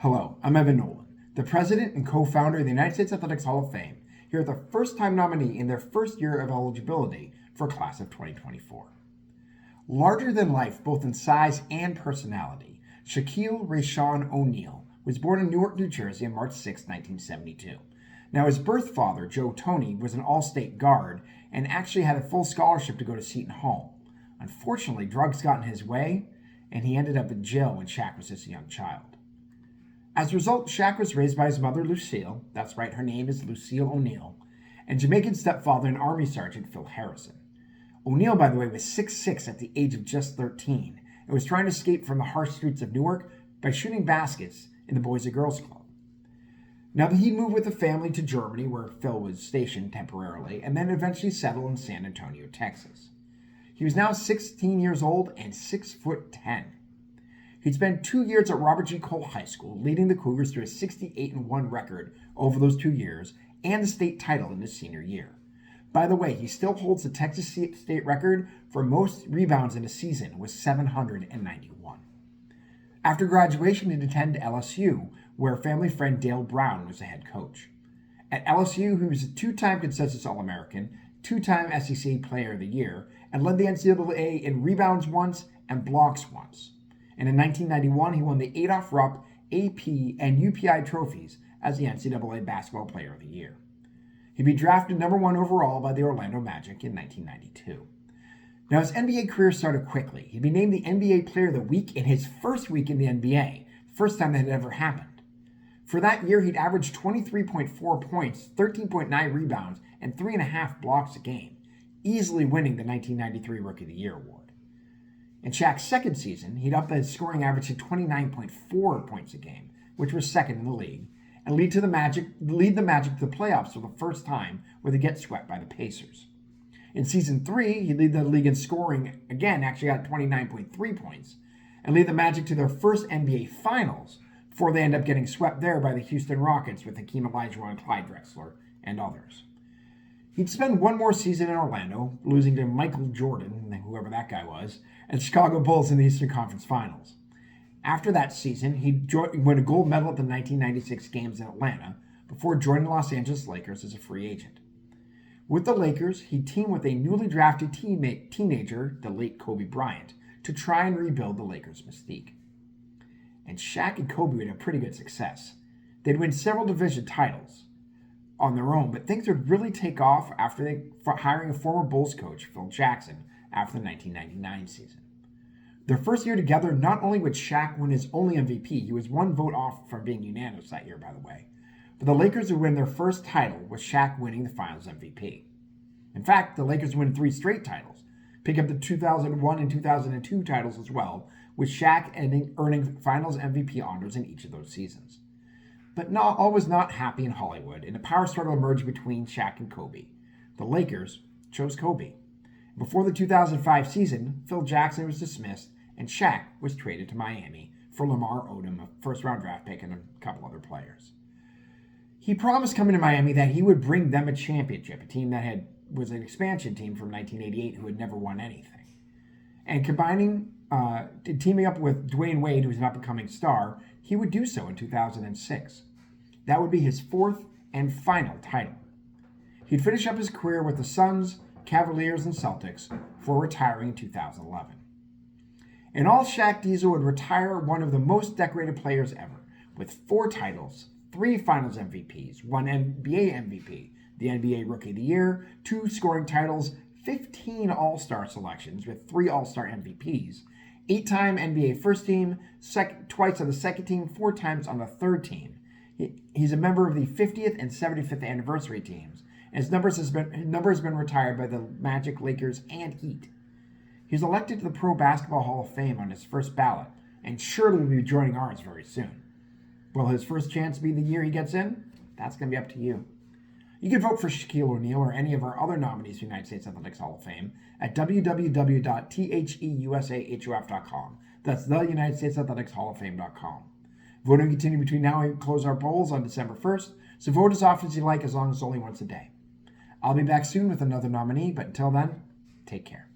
Hello, I'm Evan Nolan, the president and co-founder of the United States Athletics Hall of Fame, here at the first-time nominee in their first year of eligibility for class of 2024. Larger than life, both in size and personality, Shaquille O'Neal was born in Newark, New Jersey on March 6, 1972. Now, his birth father, Joe Toney, was an all-state guard and actually had a full scholarship to go to Seton Hall. Unfortunately, drugs got in his way, and he ended up in jail when Shaq was just a young child. As a result, Shaq was raised by his mother, Lucille. That's right, her name is Lucille O'Neal, and Jamaican stepfather and Army Sergeant Phil Harrison. O'Neal, by the way, was 6'6" at the age of just 13 and was trying to escape from the harsh streets of Newark by shooting baskets in the Boys and Girls Club. Now, he moved with the family to Germany, where Phil was stationed temporarily, and then eventually settled in San Antonio, Texas. He was now 16 years old and 6'10". He'd spent 2 years at Robert G. Cole High School, leading the Cougars to a 68-1 record over those 2 years and the state title in his senior year. By the way, he still holds the Texas state record for most rebounds in a season with 791. After graduation, he'd attend LSU, where family friend Dale Brown was the head coach. At LSU, he was a 2-time consensus All-American, 2-time SEC Player of the Year, and led the NCAA in rebounds once and blocks once. And in 1991, he won the Adolph Rupp, AP, and UPI trophies as the NCAA Basketball Player of the Year. He'd be drafted number 1 overall by the Orlando Magic in 1992. Now, his NBA career started quickly. He'd be named the NBA Player of the Week in his first week in the NBA, first time that had ever happened. For that year, he'd averaged 23.4 points, 13.9 rebounds, and 3.5 blocks a game, easily winning the 1993 Rookie of the Year award. In Shaq's second season, he'd up his scoring average to 29.4 points a game, which was second in the league, and lead the Magic to the playoffs for the first time, where they get swept by the Pacers. In season 3, he'd lead the league in scoring, again, actually got 29.3 points, and lead the Magic to their first NBA Finals, before they end up getting swept there by the Houston Rockets with Hakeem Olajuwon, Clyde Drexler, and others. He'd spend one more season in Orlando, losing to Michael Jordan, whoever that guy was, and Chicago Bulls in the Eastern Conference Finals. After that season, he'd win a gold medal at the 1996 Games in Atlanta before joining the Los Angeles Lakers as a free agent. With the Lakers, he'd team with a newly drafted teenager, the late Kobe Bryant, to try and rebuild the Lakers' mystique. And Shaq and Kobe would have pretty good success. They'd win several division titles on their own, but things would really take off after hiring a former Bulls coach, Phil Jackson, after the 1999 season. Their first year together, not only would Shaq win his only MVP, he was one vote off from being unanimous that year, by the way, but the Lakers would win their first title with Shaq winning the Finals MVP. In fact, the Lakers win 3 straight titles, pick up the 2001 and 2002 titles as well, with Shaq earning Finals MVP honors in each of those seasons. But all was not happy in Hollywood, and a power struggle emerged between Shaq and Kobe. The Lakers chose Kobe. Before the 2005 season, Phil Jackson was dismissed, and Shaq was traded to Miami for Lamar Odom, a first-round draft pick, and a couple other players. He promised coming to Miami that he would bring them a championship, a team that was an expansion team from 1988 who had never won anything. And teaming up with Dwayne Wade, who's an up-and-coming star, he would do so in 2006. That would be his 4th and final title. He'd finish up his career with the Suns, Cavaliers, and Celtics before retiring in 2011. In all, Shaq Diesel would retire one of the most decorated players ever, with 4 titles, 3 Finals MVPs, 1 NBA MVP, the NBA Rookie of the Year, 2 scoring titles, 15 All-Star selections with 3 All-Star MVPs, 8-time NBA First Team, twice on the second team, 4 times on the third team. He's a member of the 50th and 75th anniversary teams, and his number has been retired by the Magic, Lakers, and Heat. He's elected to the Pro Basketball Hall of Fame on his first ballot, and surely will be joining ours very soon. Will his first chance be the year he gets in? That's going to be up to you. You can vote for Shaquille O'Neal or any of our other nominees for the United States Athletics Hall of Fame at www.theusahuf.com. That's the United States Athletics Hall of Fame.com. Voting will continue between now and we close our polls on December 1st, so vote as often as you like, as long as it's only once a day. I'll be back soon with another nominee, but until then, take care.